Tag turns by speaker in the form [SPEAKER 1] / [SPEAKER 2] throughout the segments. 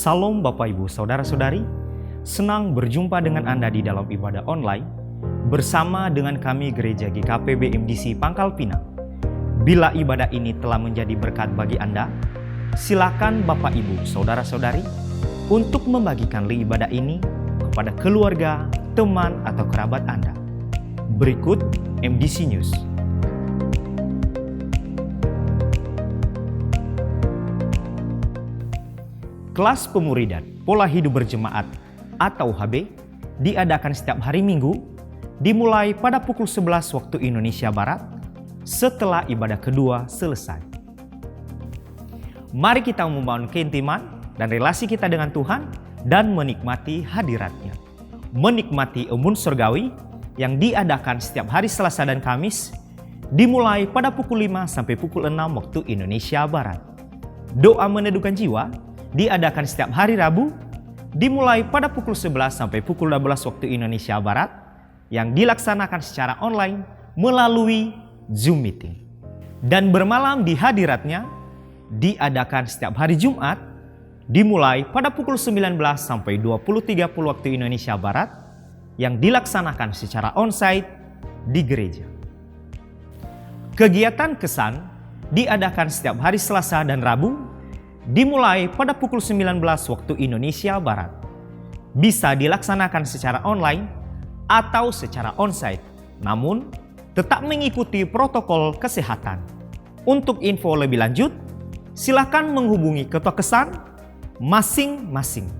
[SPEAKER 1] Salam Bapak Ibu Saudara-saudari, senang berjumpa dengan Anda di dalam ibadah online bersama dengan kami Gereja GKP BMDC Pangkal Pinang. Bila ibadah ini telah menjadi berkat bagi Anda, silakan Bapak Ibu Saudara-saudari untuk membagikan ibadah ini kepada keluarga, teman, atau kerabat Anda. Berikut MDC News. Kelas Pemuridan Pola Hidup Berjemaat atau HB diadakan setiap hari Minggu dimulai pada pukul 11 waktu Indonesia Barat setelah ibadah kedua selesai. Mari kita membangun keintiman dan relasi kita dengan Tuhan dan menikmati hadirat-Nya. Menikmati embun surgawi yang diadakan setiap hari Selasa dan Kamis dimulai pada pukul 5 sampai pukul 6 waktu Indonesia Barat. Doa meneduhkan jiwa diadakan setiap hari Rabu dimulai pada pukul 11 sampai pukul 12 waktu Indonesia Barat yang dilaksanakan secara online melalui Zoom Meeting. Dan bermalam di hadirat-Nya diadakan setiap hari Jumat dimulai pada pukul 19 sampai 20.30 waktu Indonesia Barat yang dilaksanakan secara onsite di gereja. Kegiatan kesan diadakan setiap hari Selasa dan Rabu dimulai pada pukul 19 waktu Indonesia Barat. Bisa dilaksanakan secara online atau secara onsite, namun tetap mengikuti protokol kesehatan. Untuk info lebih lanjut, silakan menghubungi ketua kesan masing-masing.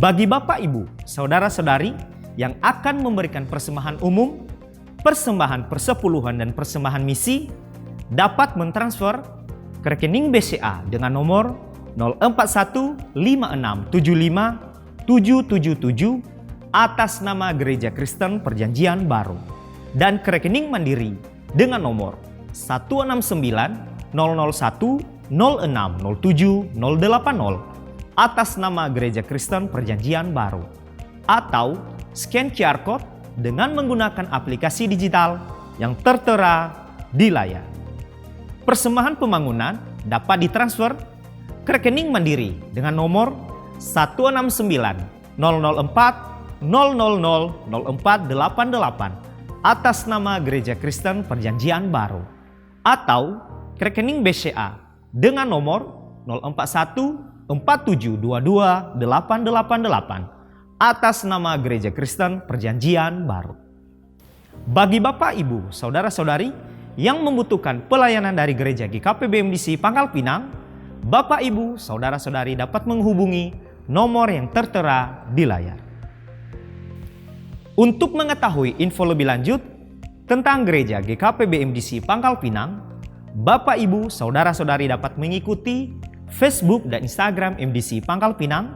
[SPEAKER 1] Bagi Bapak, Ibu, Saudara-saudari yang akan memberikan persembahan umum, persembahan persepuluhan dan persembahan misi, dapat mentransfer ke rekening BCA dengan nomor 04156757777 atas nama Gereja Kristen Perjanjian Baru dan ke rekening Mandiri dengan nomor 169001060780 atas nama Gereja Kristen Perjanjian Baru, atau scan QR Code dengan menggunakan aplikasi digital yang tertera di layar. Persembahan pembangunan dapat ditransfer ke rekening Mandiri dengan nomor 1690040000488 atas nama Gereja Kristen Perjanjian Baru, atau ke rekening BCA dengan nomor 04147222888 atas nama Gereja Kristen Perjanjian Baru. Bagi Bapak, Ibu, Saudara-saudari yang membutuhkan pelayanan dari Gereja GKP BMDC Pangkal Pinang, Bapak, Ibu, Saudara-saudari dapat menghubungi nomor yang tertera di layar. Untuk mengetahui info lebih lanjut tentang Gereja GKP BMDC Pangkal Pinang, Bapak, Ibu, Saudara-saudari dapat mengikuti Facebook dan Instagram MDC Pangkal Pinang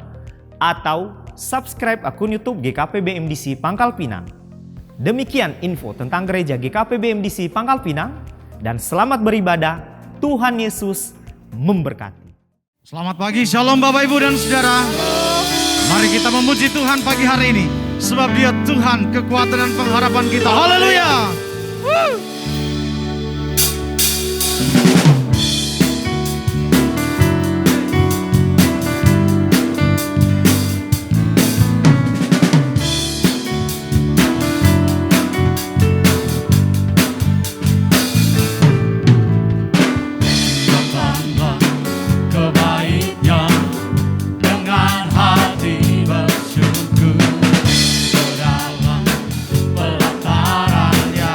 [SPEAKER 1] atau subscribe akun YouTube GKP BMDC Pangkal Pinang. Demikian info tentang Gereja GKP BMDC Pangkal Pinang, dan selamat beribadah. Tuhan Yesus memberkati.
[SPEAKER 2] Selamat pagi, shalom Bapak Ibu dan Saudara. Mari kita memuji Tuhan pagi hari ini, sebab Dia Tuhan kekuatan dan pengharapan kita. Haleluya.
[SPEAKER 3] Dalam pelatarannya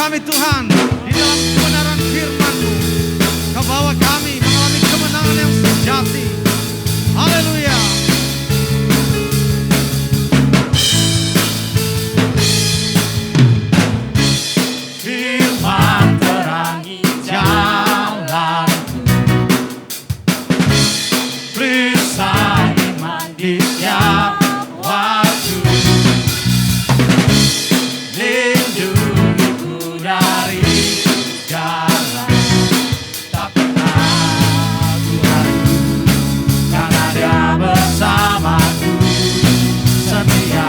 [SPEAKER 2] kami Tuhan di dalam kebenaran firman-Mu. Kau bawa kami mengalami kemenangan yang sejati. Haleluya.
[SPEAKER 3] Firman terangi jalanku, perisai iman di setiap waktu, lindungiku dari segala, tak pernah ku ragu, karena Dia bersamaku, setia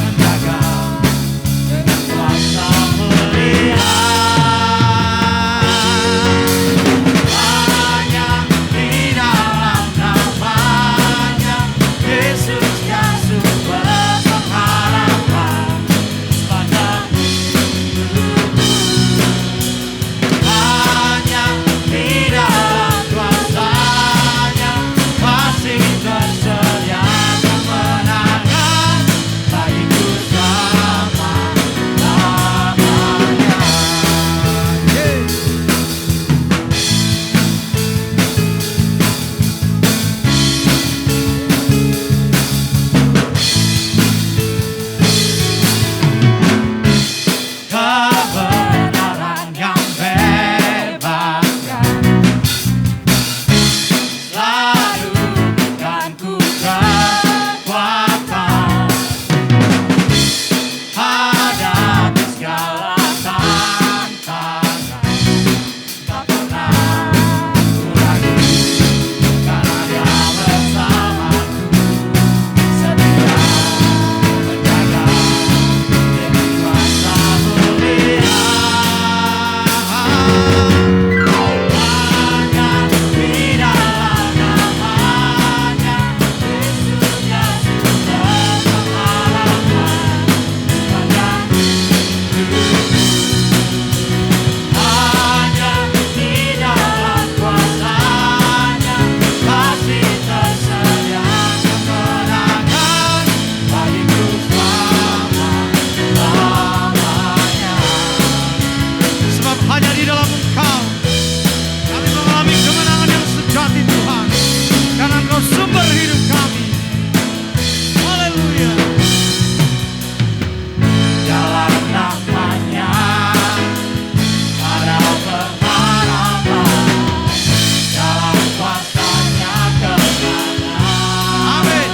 [SPEAKER 3] menjaga dengan kuasa melihat. Hanya di dalam namanya Yesus yang sumber pengharapan sepanjang hidupku. Hanya di dalam kuasa-Nya masih tersedia kemenangan bagiku selama-lamanya. Kebenaran yang bebaskan selalu berikan ku kekuatan hadapi segala tantangan. Tak pernah ku ragu, karena Dia bersamaku, setia menjaga dengan kuasa melihat. Hanya di dalam namanya Yesus yang sumber pengharapan sepanjang hidupku. Hanya di dalam kuasa-Nya masih tersedia kemenangan bagiku selama-lamanya.
[SPEAKER 2] Sebab hanya di dalam Engkau kami mengalami kemenangan yang sejati Tuhan. Karena Engkau sumber hidup kami. Haleluya.
[SPEAKER 3] Dalam namanya ada pengharapan, dalam kuasa-Nya kemenangan.
[SPEAKER 2] Amin.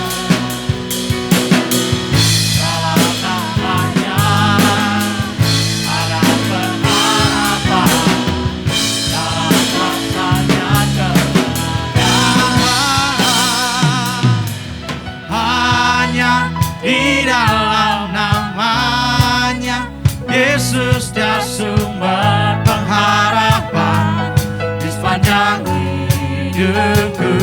[SPEAKER 3] Dalam namanya ada pengharapan, dalam kuasa-Nya kemenangan.
[SPEAKER 2] Hanya di dalam namanya Yesus dia sumber pengharapan di sepanjang hidupku.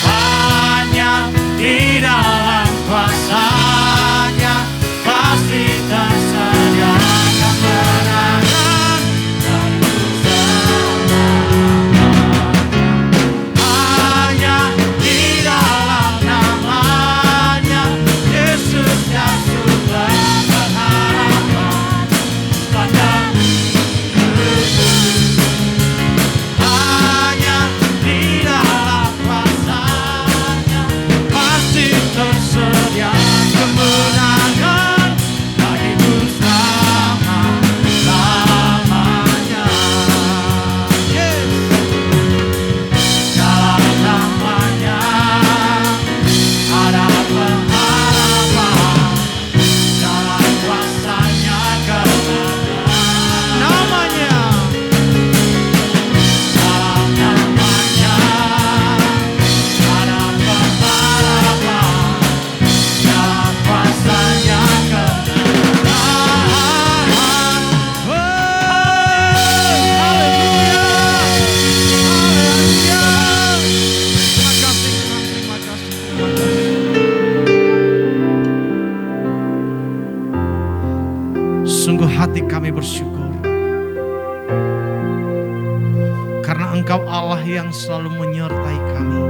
[SPEAKER 2] Hanya di dalam kuasa-Nya pasti tersedia kemenangan bagiku selama-lamanya. Hanya di dalam namanya Yesus yang sumber pengharapan sepanjang hidupku. Hanya di dalam kuasa-Nya pasti tersedia kemenangan bagiku selama-lamanya. Yes. Dalam namanya ada pengharapan, dalam kuasa-Nya kemenangan. Namanya. Dalam namanya ada pengharapan, dalam kuasa-Nya kemenangan. Haleluya. Haleluya. Terima kasih Tuhan, terima kasih, terima kasih. Sungguh hati kami bersyukur karena Engkau Allah yang selalu menyertai kami.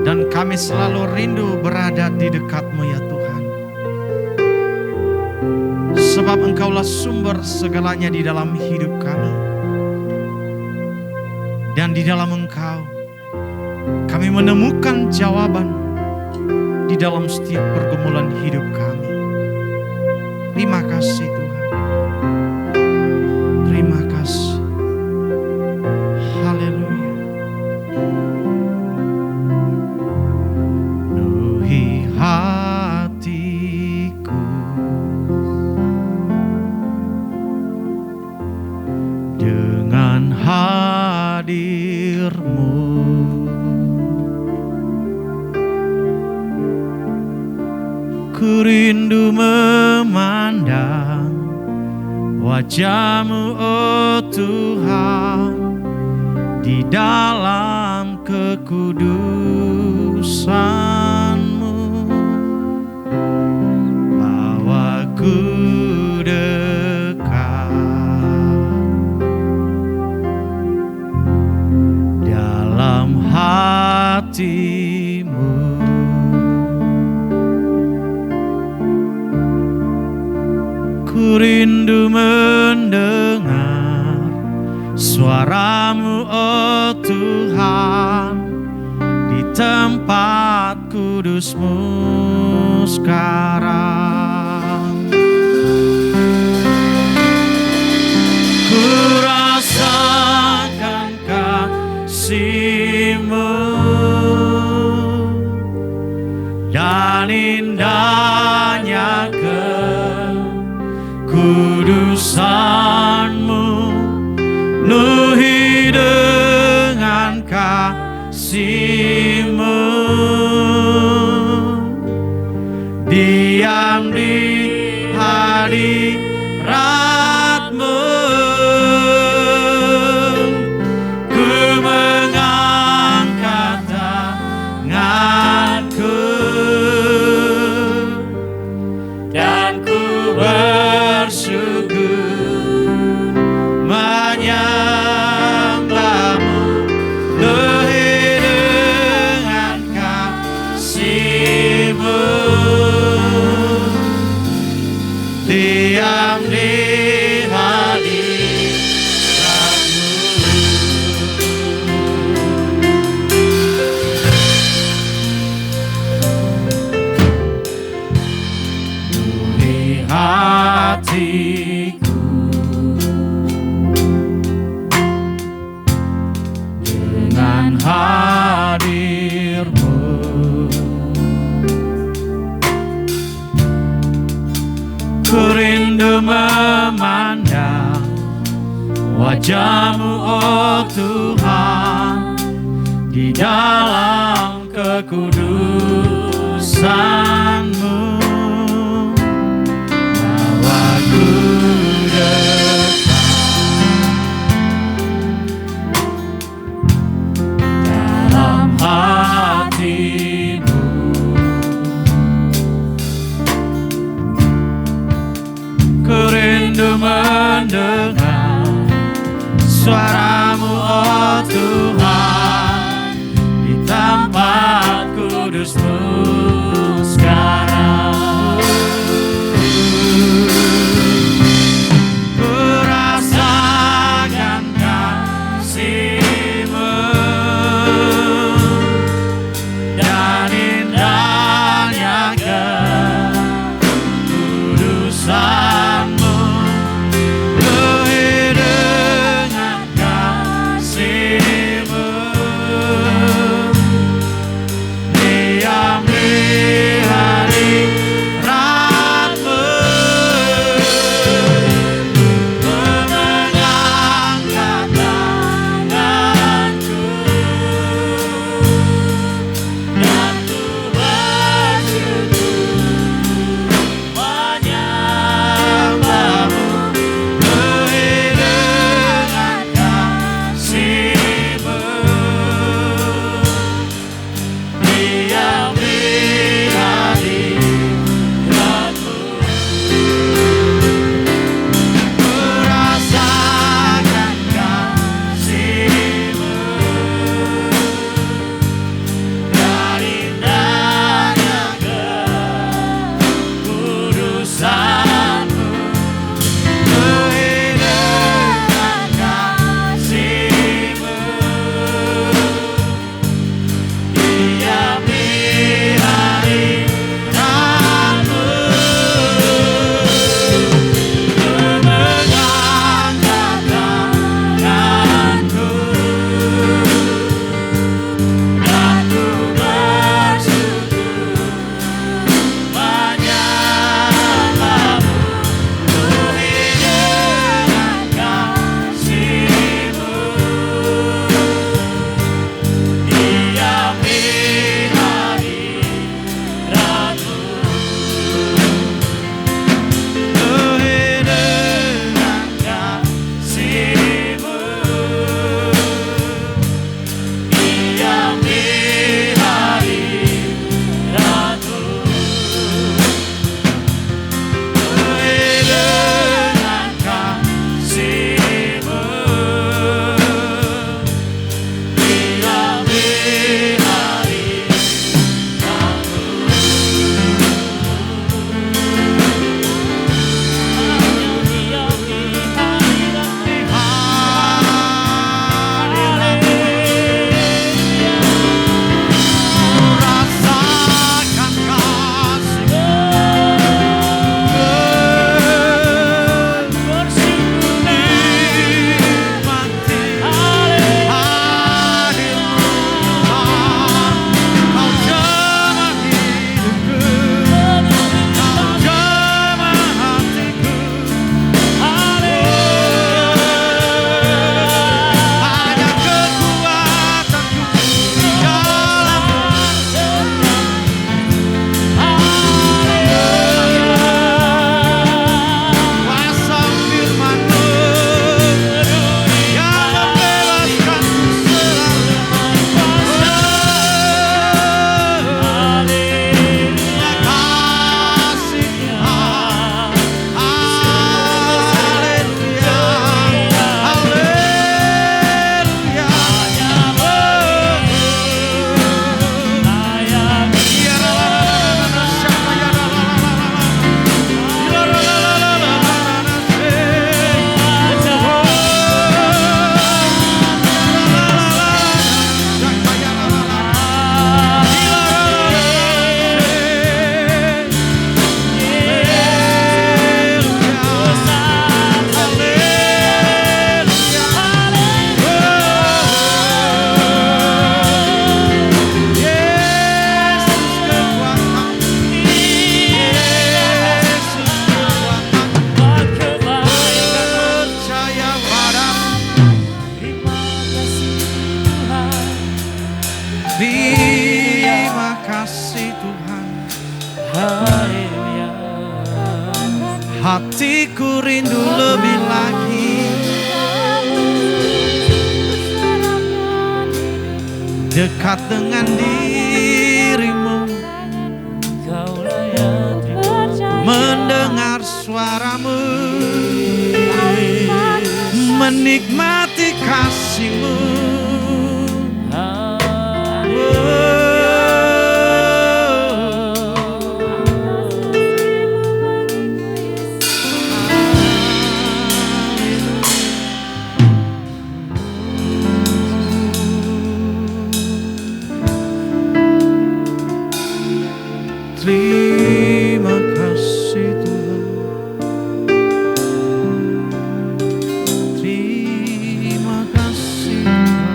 [SPEAKER 2] Dan kami selalu rindu berada di dekat-Mu ya Tuhan. sebab Engkaulah sumber segalanya di dalam hidup kami. Dan di dalam Engkau kami menemukan jawaban di dalam setiap pergumulan hidup kami. Terima kasih Tuhan. Terima kasih. Haleluya. Penuhi hatiku dengan hadir-Mu. Ku rindu memandang wajah-Mu, oh Tuhan, di dalam kekudusan-Mu. Bawaku dekat dalam hati-Mu. Ku rindu mendengar suara-Mu, oh Tuhan, di tempat kudus-Mu sekarang. Ku rasakan kasih-Mu dan indahnya kekudusan-Mu, penuhi dengan kasih-Mu, diam di hadirat-Mu. Ku mengangkat tanganku dan ku bersyukur menyembah-Mu, penuhi dengan kasih-Mu, diam di hadirat-Mu. Penuhi hatiku dengan hadir-Mu. Ku rindu memandang wajah-Mu, oh Tuhan, di dalam kekudusan-Mu. Bawaku dekat dalam hati-Mu. Ku rindu mendengar suara-Mu, oh Tuhan, di tempat kudus-Mu sekarang. Ku rasakan kasih-Mu dan indahnya kekudusan-Mu, penuhi dengan kasih-Mu, hatiku rindu lebih lagi dekat dengan dirimu, mendengar suaramu, menikmati kasihmu. Terima kasih Tuhan, terima kasih Tuhan.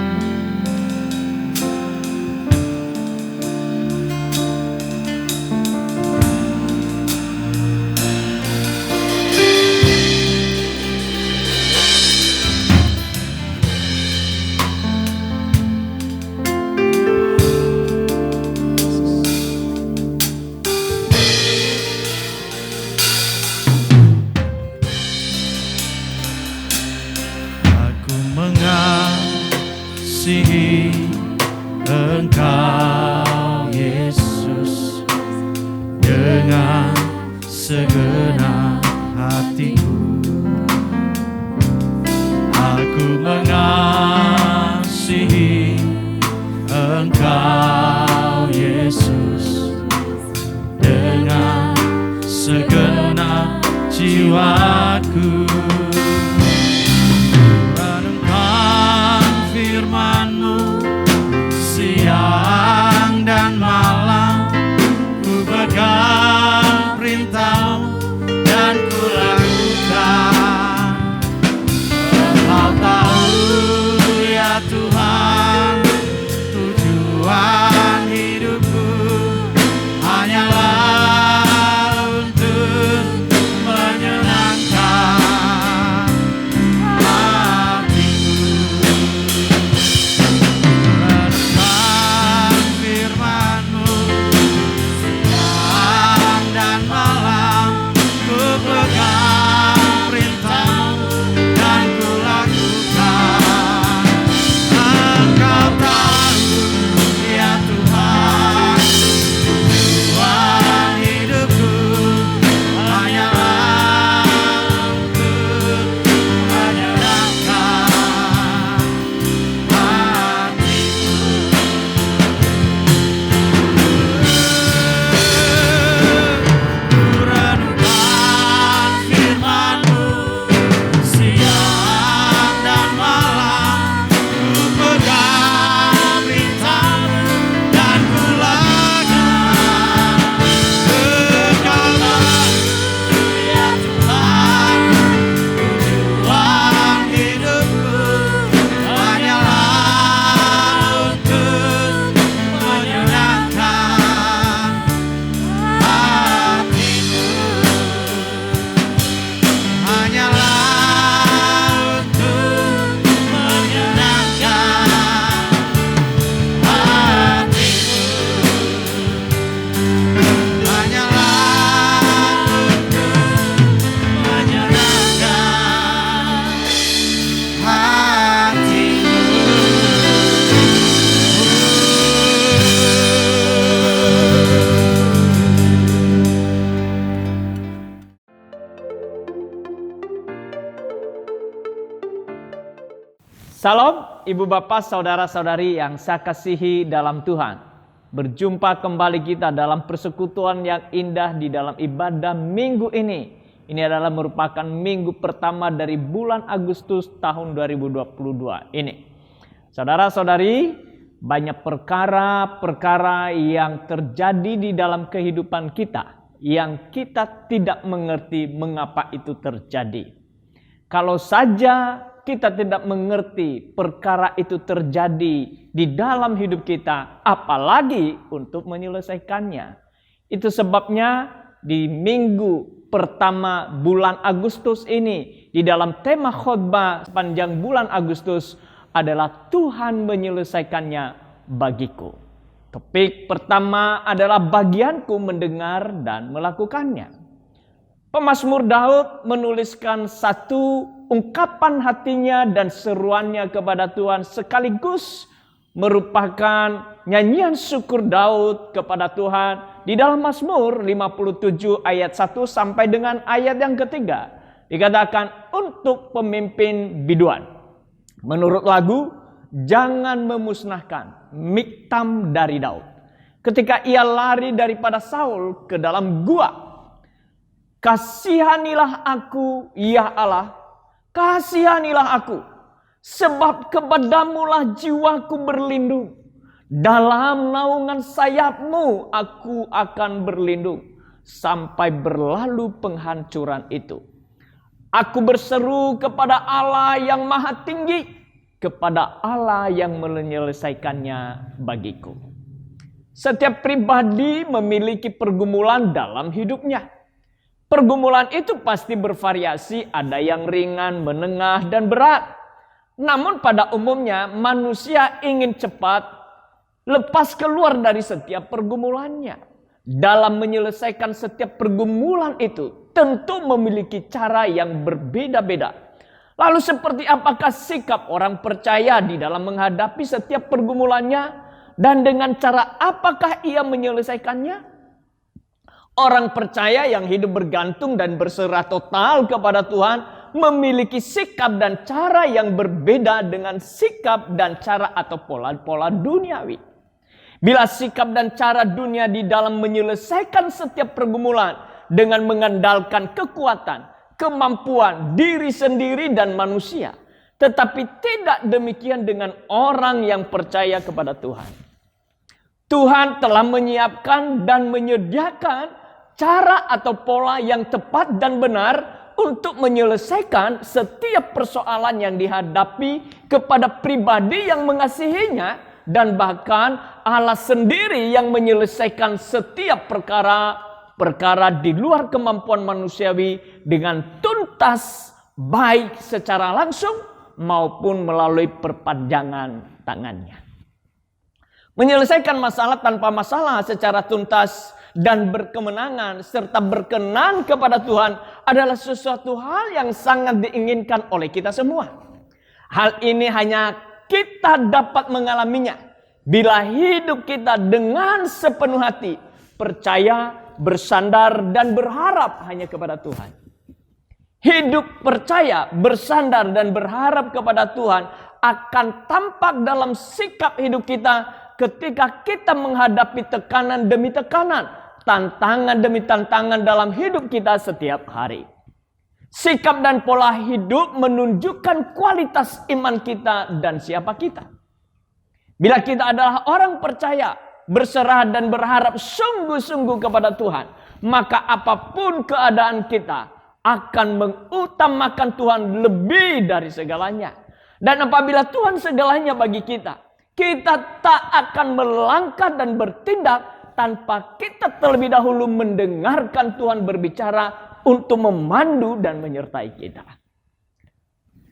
[SPEAKER 2] Aku mengasihi Engkau Yesus dengan segenap hatiku. Aku mengasihi Engkau Yesus dengan segenap jiwaku. Renungkan firman-Mu siang dan malam, ku pegang perintah-Mu dan ku lakukan. Engkau tahu ya Tuhan, tujuan hidupku hanyalah untuk menyenangkan hatimu. Renungkan firman-Mu siang dan malam, ku pegang perintah-Mu dan ku lakukan. Engkau tahu ya Tuhan, tujuan hidupku hanyalah untuk menyenangkan hatimu. Ku renungkan firman-Mu siang dan malam, ku pegang perintah-Mu dan ku lakukan. Engkau tahu ya Tuhan, tujuan hidupku hanyalah untuk menyenangkan hatimu. Hanyalah untuk menyenangkan hatimu. Hanyalah untuk menyenangkan
[SPEAKER 4] Salam Ibu Bapak Saudara-saudari yang saya kasihi dalam Tuhan. Berjumpa kembali kita dalam persekutuan yang indah di dalam ibadah minggu ini. Ini adalah merupakan minggu pertama dari bulan Agustus tahun 2022 ini. Saudara-saudari, banyak perkara-perkara yang terjadi di dalam kehidupan kita yang kita tidak mengerti mengapa itu terjadi. Kalau saja kita tidak mengerti perkara itu terjadi di dalam hidup kita, apalagi untuk menyelesaikannya. Itu sebabnya di minggu pertama bulan Agustus ini, di dalam tema khotbah sepanjang bulan Agustus adalah Tuhan menyelesaikannya bagiku. Topik pertama adalah bagianku mendengar dan melakukannya. Pemazmur Daud menuliskan satu ungkapan hatinya dan seruannya kepada Tuhan sekaligus merupakan nyanyian syukur Daud kepada Tuhan di dalam Mazmur 57 ayat 1 sampai dengan ayat yang ketiga. Dikatakan untuk pemimpin biduan. Menurut lagu, jangan memusnahkan Miktam dari Daud. Ketika ia lari daripada Saul ke dalam gua. Kasihanilah aku, ya Allah, kasihanilah aku, sebab kepadamulah jiwaku berlindung. Dalam naungan sayapmu aku akan berlindung, sampai berlalu penghancuran itu. Aku berseru kepada Allah yang maha tinggi, kepada Allah yang menyelesaikannya bagiku. Setiap pribadi memiliki pergumulan dalam hidupnya. Pergumulan itu pasti bervariasi, ada yang ringan, menengah, dan berat. Namun pada umumnya manusia ingin cepat lepas keluar dari setiap pergumulannya. Dalam menyelesaikan setiap pergumulan itu tentu memiliki cara yang berbeda-beda. Lalu seperti apakah sikap orang percaya di dalam menghadapi setiap pergumulannya, dan dengan cara apakah ia menyelesaikannya? Orang percaya yang hidup bergantung dan berserah total kepada Tuhan memiliki sikap dan cara yang berbeda dengan sikap dan cara atau pola-pola duniawi. Bila sikap dan cara dunia di dalam menyelesaikan setiap pergumulan dengan mengandalkan kekuatan, kemampuan diri sendiri dan manusia, tetapi tidak demikian dengan orang yang percaya kepada Tuhan. Tuhan telah menyiapkan dan menyediakan cara atau pola yang tepat dan benar untuk menyelesaikan setiap persoalan yang dihadapi kepada pribadi yang mengasihinya, dan bahkan Allah sendiri yang menyelesaikan setiap perkara di luar kemampuan manusiawi dengan tuntas, baik secara langsung maupun melalui perpanjangan tangannya. Menyelesaikan masalah tanpa masalah secara tuntas dan berkemenangan serta berkenan kepada Tuhan adalah sesuatu hal yang sangat diinginkan oleh kita semua. Hal ini hanya kita dapat mengalaminya bila hidup kita dengan sepenuh hati, percaya, bersandar, dan berharap hanya kepada Tuhan. Hidup percaya, bersandar, dan berharap kepada Tuhan akan tampak dalam sikap hidup kita ketika kita menghadapi tekanan demi tekanan, tantangan demi tantangan dalam hidup kita setiap hari. Sikap dan pola hidup menunjukkan kualitas iman kita dan siapa kita. Bila kita adalah orang percaya, berserah dan berharap sungguh-sungguh kepada Tuhan, maka apapun keadaan kita akan mengutamakan Tuhan lebih dari segalanya. Dan apabila Tuhan segalanya bagi kita, kita tak akan melangkah dan bertindak tanpa kita terlebih dahulu mendengarkan Tuhan berbicara untuk memandu dan menyertai kita.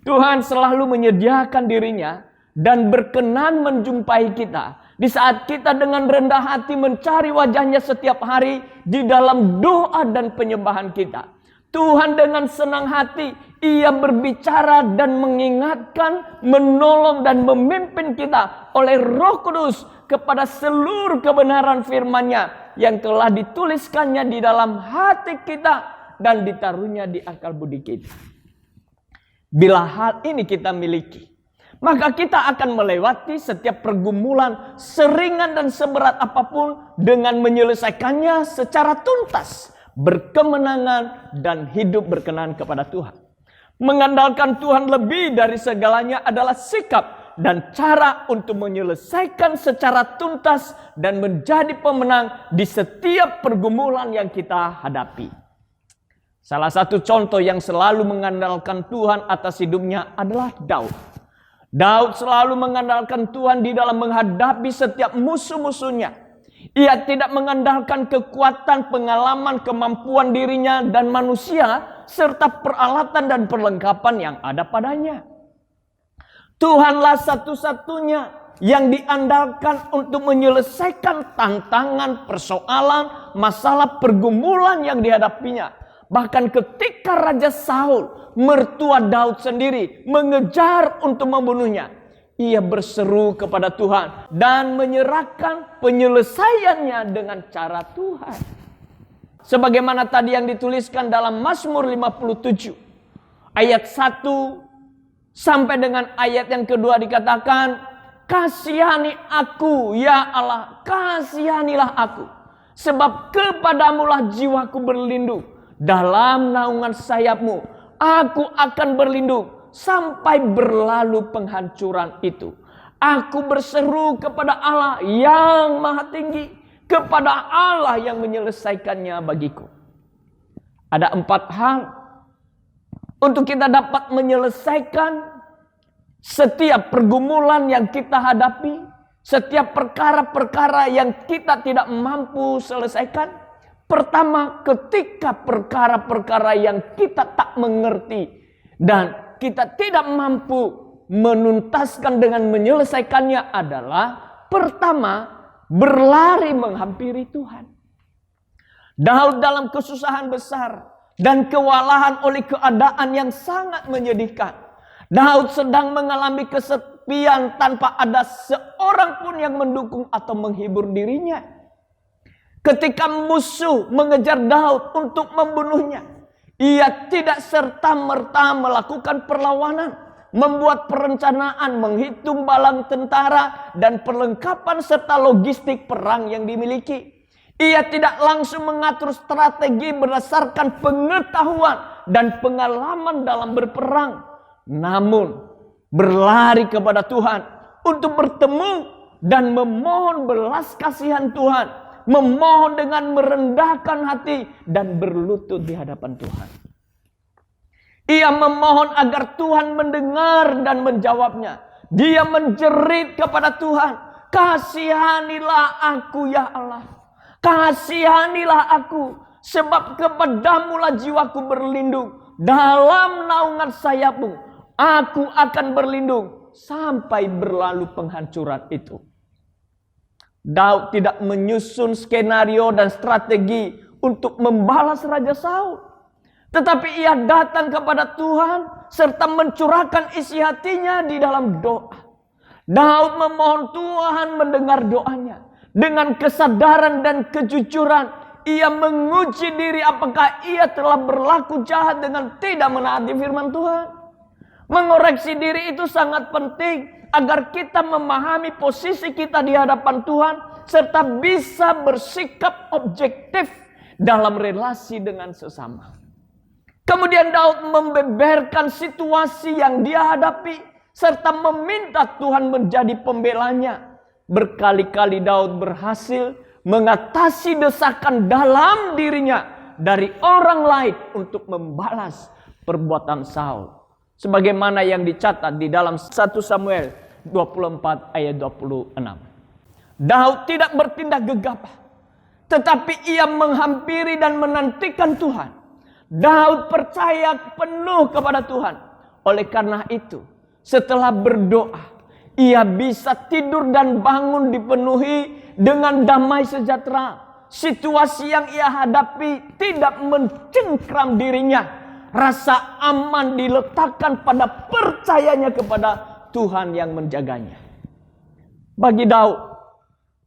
[SPEAKER 4] Tuhan selalu menyediakan dirinya dan berkenan menjumpai kita di saat kita dengan rendah hati mencari wajahnya setiap hari di dalam doa dan penyembahan kita. Tuhan dengan senang hati, ia berbicara dan mengingatkan, menolong dan memimpin kita oleh Roh Kudus kepada seluruh kebenaran firman-Nya yang telah dituliskannya di dalam hati kita dan ditaruhnya di akal budi kita. Bila hal ini kita miliki, maka kita akan melewati setiap pergumulan seringan dan seberat apapun dengan menyelesaikannya secara tuntas, berkemenangan, dan hidup berkenan kepada Tuhan. Mengandalkan Tuhan lebih dari segalanya adalah sikap dan cara untuk menyelesaikan secara tuntas dan menjadi pemenang di setiap pergumulan yang kita hadapi. Salah satu contoh yang selalu mengandalkan Tuhan atas hidupnya adalah Daud. Daud selalu mengandalkan Tuhan di dalam menghadapi setiap musuh-musuhnya. Ia tidak mengandalkan kekuatan, pengalaman, kemampuan dirinya dan manusia, serta peralatan dan perlengkapan yang ada padanya. Tuhanlah satu-satunya yang diandalkan untuk menyelesaikan tantangan, persoalan, masalah, pergumulan yang dihadapinya. Bahkan ketika Raja Saul, mertua Daud sendiri, mengejar untuk membunuhnya, ia berseru kepada Tuhan dan menyerahkan penyelesaiannya dengan cara Tuhan. Sebagaimana tadi yang dituliskan dalam Mazmur 57 ayat 1 sampai dengan ayat yang kedua dikatakan, kasihani aku ya Allah, kasihanilah aku, sebab kepadamulah jiwaku berlindung. Dalam naungan sayapmu aku akan berlindung sampai berlalu penghancuran itu. Aku berseru kepada Allah yang maha tinggi, kepada Allah yang menyelesaikannya bagiku. Ada 4 hal untuk kita dapat menyelesaikan setiap pergumulan yang kita hadapi, setiap perkara-perkara yang kita tidak mampu selesaikan. Pertama, ketika perkara-perkara yang kita tak mengerti dan kita tidak mampu menuntaskan dengan menyelesaikannya adalah pertama, berlari menghampiri Tuhan. Daud dalam kesusahan besar dan kewalahan oleh keadaan yang sangat menyedihkan. Daud sedang mengalami kesepian tanpa ada seorang pun yang mendukung atau menghibur dirinya. Ketika musuh mengejar Daud untuk membunuhnya, ia tidak serta-merta melakukan perlawanan, membuat perencanaan, menghitung balang tentara dan perlengkapan serta logistik perang yang dimiliki. Ia tidak langsung mengatur strategi berdasarkan pengetahuan dan pengalaman dalam berperang, namun berlari kepada Tuhan untuk bertemu dan memohon belas kasihan Tuhan. Memohon dengan merendahkan hati dan berlutut di hadapan Tuhan. Ia memohon agar Tuhan mendengar dan menjawabnya. Dia menjerit kepada Tuhan, kasihanilah aku ya Allah. Kasihanilah aku, sebab kepadamulah jiwaku berlindung. Dalam naungan sayapmu, aku akan berlindung sampai berlalu penghancuran itu. Daud tidak menyusun skenario dan strategi untuk membalas Raja Saul. Tetapi ia datang kepada Tuhan serta mencurahkan isi hatinya di dalam doa. Daud memohon Tuhan mendengar doanya. Dengan kesadaran dan kejujuran, ia menguji diri apakah ia telah berlaku jahat dengan tidak menaati firman Tuhan. Mengoreksi diri itu sangat penting agar kita memahami posisi kita di hadapan Tuhan serta bisa bersikap objektif dalam relasi dengan sesama. Kemudian Daud membeberkan situasi yang dia hadapi serta meminta Tuhan menjadi pembelanya. Berkali-kali Daud berhasil mengatasi desakan dalam dirinya dari orang lain untuk membalas perbuatan Saul. Sebagaimana yang dicatat di dalam 1 Samuel 24 ayat 26. Daud tidak bertindak gegabah, tetapi ia menghampiri dan menantikan Tuhan. Daud percaya penuh kepada Tuhan. Oleh karena itu, setelah berdoa, ia bisa tidur dan bangun dipenuhi dengan damai sejahtera. Situasi yang ia hadapi tidak mencengkram dirinya. Rasa aman diletakkan pada percayanya kepada Tuhan yang menjaganya. Bagi Daud,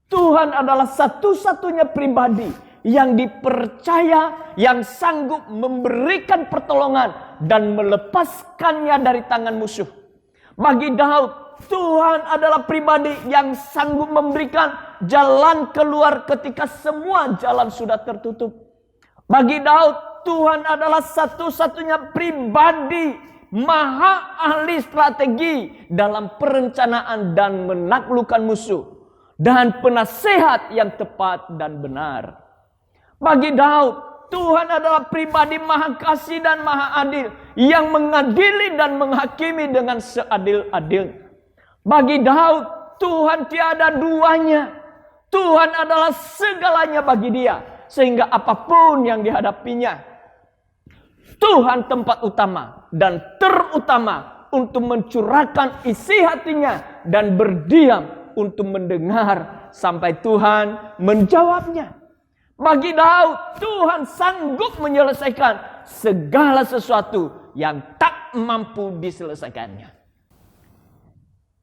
[SPEAKER 4] Tuhan adalah satu-satunya pribadi yang dipercaya, yang sanggup memberikan pertolongan dan melepaskannya dari tangan musuh. Bagi Daud, Tuhan adalah pribadi yang sanggup memberikan jalan keluar ketika semua jalan sudah tertutup. Bagi Daud, Tuhan adalah satu-satunya pribadi maha ahli strategi dalam perencanaan dan menaklukkan musuh, dan penasehat yang tepat dan benar. Bagi Daud, Tuhan adalah pribadi maha kasih dan maha adil yang mengadili dan menghakimi dengan seadil-adilnya. Bagi Daud, Tuhan tiada duanya. Tuhan adalah segalanya bagi dia, sehingga apapun yang dihadapinya, Tuhan tempat utama dan terutama untuk mencurahkan isi hatinya dan berdiam untuk mendengar sampai Tuhan menjawabnya. Bagi Daud, Tuhan sanggup menyelesaikan segala sesuatu yang tak mampu diselesaikannya.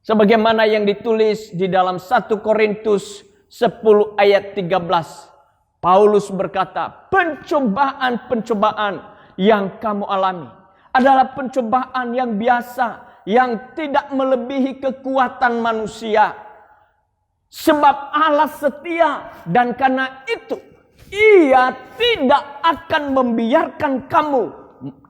[SPEAKER 4] Sebagaimana yang ditulis di dalam 1 Korintus 10 ayat 13. Paulus berkata, pencobaan-pencobaan yang kamu alami adalah pencobaan yang biasa, yang tidak melebihi kekuatan manusia. Sebab Allah setia, dan karena itu Ia tidak akan membiarkan kamu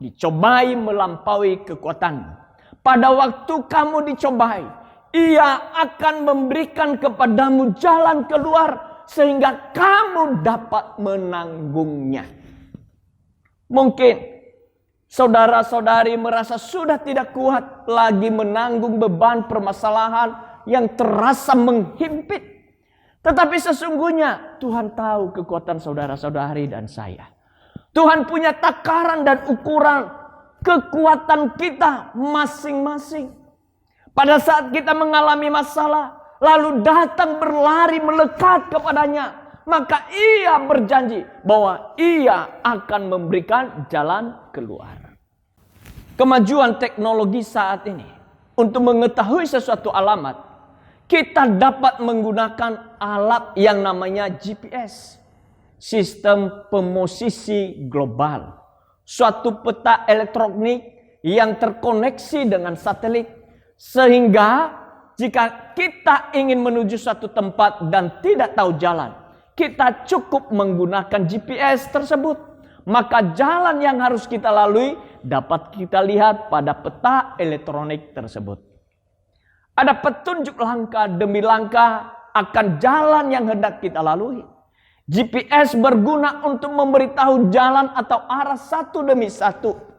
[SPEAKER 4] dicobai melampaui kekuatanmu. Pada waktu kamu dicobai, Ia akan memberikan kepadamu jalan keluar sehingga kamu dapat menanggungnya. Mungkin saudara-saudari merasa sudah tidak kuat lagi menanggung beban permasalahan yang terasa menghimpit. Tetapi sesungguhnya Tuhan tahu kekuatan saudara-saudari dan saya. Tuhan punya takaran dan ukuran kekuatan kita masing-masing. Pada saat kita mengalami masalah, lalu datang berlari melekat kepadanya, maka Ia berjanji bahwa Ia akan memberikan jalan keluar. Kemajuan teknologi saat ini, untuk mengetahui sesuatu alamat, kita dapat menggunakan alat yang namanya GPS, sistem pemosisi global, suatu peta elektronik yang terkoneksi dengan satelit, sehingga jika kita ingin menuju suatu tempat dan tidak tahu jalan, kita cukup menggunakan GPS tersebut. Maka jalan yang harus kita lalui dapat kita lihat pada peta elektronik tersebut. Ada petunjuk langkah demi langkah akan jalan yang hendak kita lalui. GPS berguna untuk memberitahu jalan atau arah satu demi satu.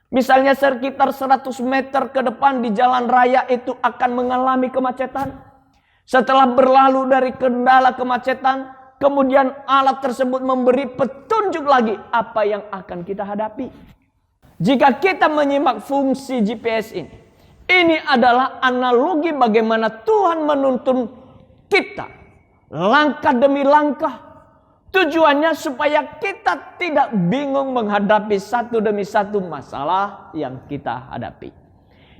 [SPEAKER 4] Misalnya sekitar 100 meter ke depan di jalan raya itu akan mengalami kemacetan. Setelah berlalu dari kendala kemacetan, kemudian alat tersebut memberi petunjuk lagi apa yang akan kita hadapi. Jika kita menyimak fungsi GPS ini adalah analogi bagaimana Tuhan menuntun kita langkah demi langkah. Tujuannya supaya kita tidak bingung menghadapi satu demi satu masalah yang kita hadapi.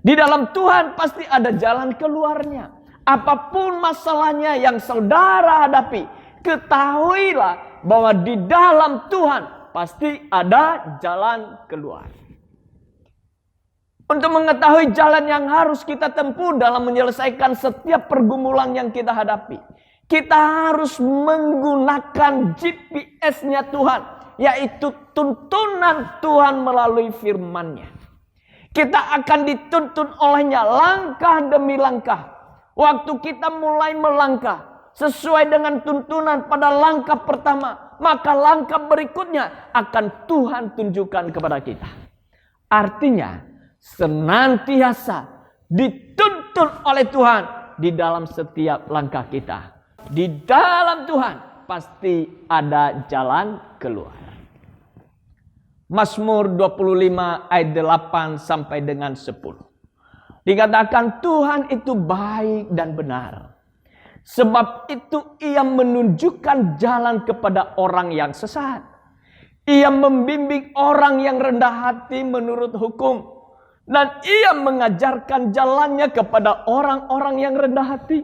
[SPEAKER 4] Di dalam Tuhan pasti ada jalan keluarnya. Apapun masalahnya yang saudara hadapi, ketahuilah bahwa di dalam Tuhan pasti ada jalan keluar. Untuk mengetahui jalan yang harus kita tempuh dalam menyelesaikan setiap pergumulan yang kita hadapi, kita harus menggunakan GPS-nya Tuhan, yaitu tuntunan Tuhan melalui firman-Nya. Kita akan dituntun olehnya langkah demi langkah. Waktu kita mulai melangkah sesuai dengan tuntunan pada langkah pertama, maka langkah berikutnya akan Tuhan tunjukkan kepada kita. Artinya, senantiasa dituntun oleh Tuhan di dalam setiap langkah kita. Di dalam Tuhan pasti ada jalan keluar. Mazmur 25 ayat 8 sampai dengan 10. Dikatakan Tuhan itu baik dan benar. Sebab itu Ia menunjukkan jalan kepada orang yang sesat. Ia membimbing orang yang rendah hati menurut hukum. Dan Ia mengajarkan jalannya kepada orang-orang yang rendah hati.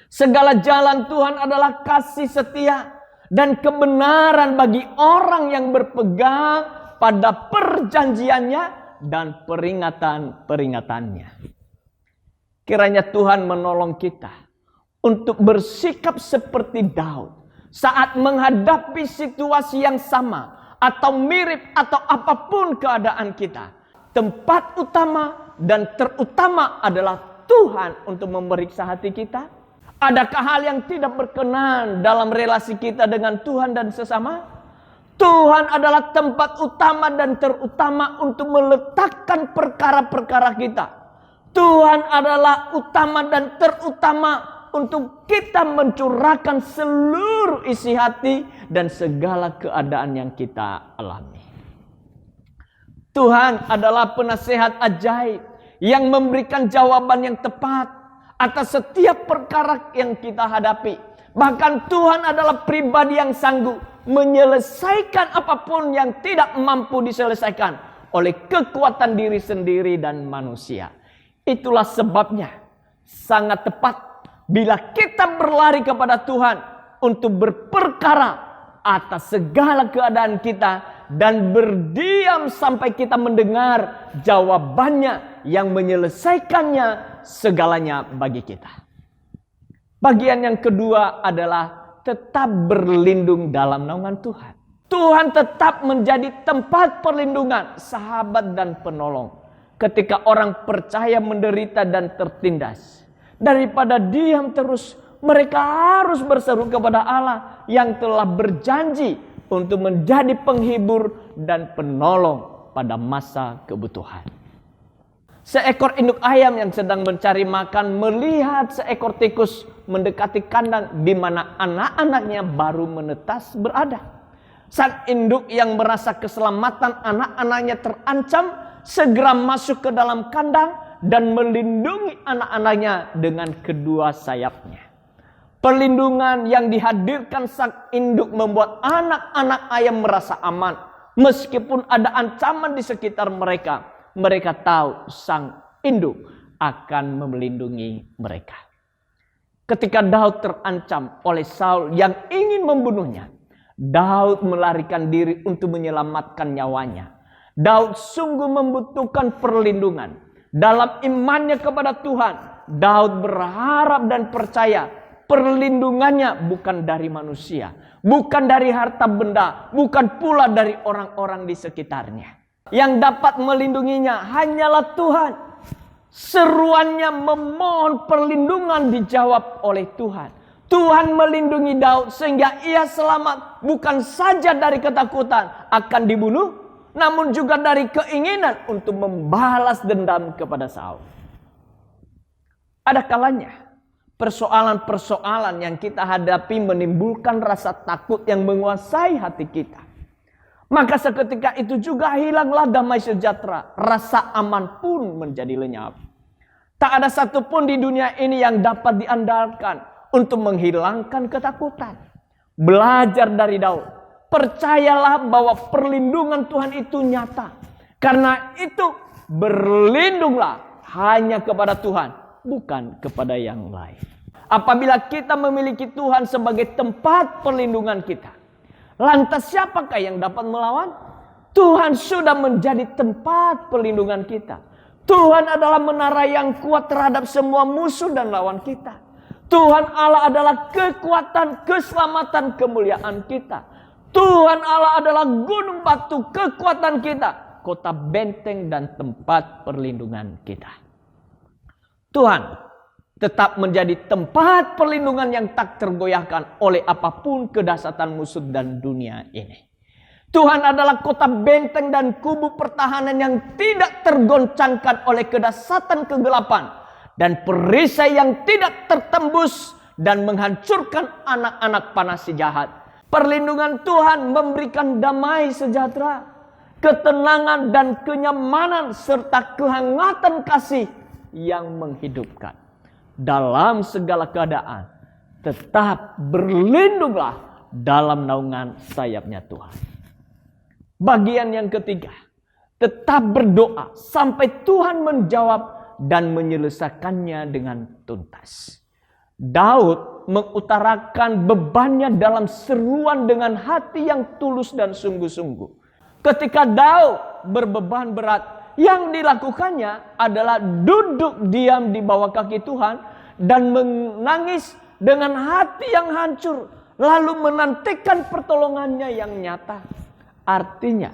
[SPEAKER 4] Segala jalan Tuhan adalah kasih setia dan kebenaran bagi orang yang berpegang pada perjanjiannya dan peringatan-peringatannya. Kiranya Tuhan menolong kita untuk bersikap seperti Daud saat menghadapi situasi yang sama atau mirip atau apapun keadaan kita. Tempat utama dan terutama adalah Tuhan untuk memeriksa hati kita. Adakah hal yang tidak berkenan dalam relasi kita dengan Tuhan dan sesama? Tuhan adalah tempat utama dan terutama untuk meletakkan perkara-perkara kita. Tuhan adalah utama dan terutama untuk kita mencurahkan seluruh isi hati dan segala keadaan yang kita alami. Tuhan adalah penasehat ajaib yang memberikan jawaban yang tepat atas setiap perkara yang kita hadapi. Bahkan Tuhan adalah pribadi yang sanggup menyelesaikan apapun yang tidak mampu diselesaikan oleh kekuatan diri sendiri dan manusia. Itulah sebabnya sangat tepat bila kita berlari kepada Tuhan untuk berperkara atas segala keadaan kita dan berdiam sampai kita mendengar jawabannya yang menyelesaikannya segalanya bagi kita. Bagian yang kedua adalah tetap berlindung dalam naungan Tuhan. Tuhan tetap menjadi tempat perlindungan, sahabat dan penolong ketika orang percaya menderita dan tertindas. Daripada diam terus, mereka harus berseru kepada Allah yang telah berjanji untuk menjadi penghibur dan penolong pada masa kebutuhan. Seekor induk ayam yang sedang mencari makan melihat seekor tikus mendekati kandang di mana anak-anaknya baru menetas berada. Sang induk yang merasa keselamatan anak-anaknya terancam segera masuk ke dalam kandang dan melindungi anak-anaknya dengan kedua sayapnya. Perlindungan yang dihadirkan sang induk membuat anak-anak ayam merasa aman. Meskipun ada ancaman di sekitar mereka, mereka tahu sang induk akan melindungi mereka. Ketika Daud terancam oleh Saul yang ingin membunuhnya, Daud melarikan diri untuk menyelamatkan nyawanya. Daud sungguh membutuhkan perlindungan. Dalam imannya kepada Tuhan, Daud berharap dan percaya perlindungannya bukan dari manusia, bukan dari harta benda, bukan pula dari orang-orang di sekitarnya. Yang dapat melindunginya hanyalah Tuhan. Seruannya memohon perlindungan dijawab oleh Tuhan. Tuhan melindungi Daud sehingga ia selamat bukan saja dari ketakutan akan dibunuh, namun juga dari keinginan untuk membalas dendam kepada Saul. Ada kalanya persoalan-persoalan yang kita hadapi menimbulkan rasa takut yang menguasai hati kita. Maka seketika itu juga hilanglah damai sejahtera. Rasa aman pun menjadi lenyap. Tak ada satupun di dunia ini yang dapat diandalkan untuk menghilangkan ketakutan. Belajar dari Daud. Percayalah bahwa perlindungan Tuhan itu nyata. Karena itu berlindunglah hanya kepada Tuhan, bukan kepada yang lain. Apabila kita memiliki Tuhan sebagai tempat perlindungan kita, lantas siapakah yang dapat melawan? Tuhan sudah menjadi tempat perlindungan kita. Tuhan adalah menara yang kuat terhadap semua musuh dan lawan kita. Tuhan Allah adalah kekuatan, keselamatan, kemuliaan kita. Tuhan Allah adalah gunung batu, kekuatan kita, kota benteng dan tempat perlindungan kita. Tuhan tetap menjadi tempat perlindungan yang tak tergoyahkan oleh apapun kedahsyatan musuh dan dunia ini. Tuhan adalah kota benteng dan kubu pertahanan yang tidak tergoncangkan oleh kedahsyatan kegelapan dan perisai yang tidak tertembus dan menghancurkan anak-anak panas si jahat. Perlindungan Tuhan memberikan damai sejahtera, ketenangan dan kenyamanan serta kehangatan kasih yang menghidupkan. Dalam segala keadaan, tetap berlindunglah dalam naungan sayapnya Tuhan. Bagian yang ketiga, tetap berdoa sampai Tuhan menjawab dan menyelesaikannya dengan tuntas. Daud mengutarakan bebannya dalam seruan dengan hati yang tulus dan sungguh-sungguh. Ketika Daud berbeban berat, yang dilakukannya adalah duduk diam di bawah kaki Tuhan dan menangis dengan hati yang hancur, lalu menantikan pertolongannya yang nyata. Artinya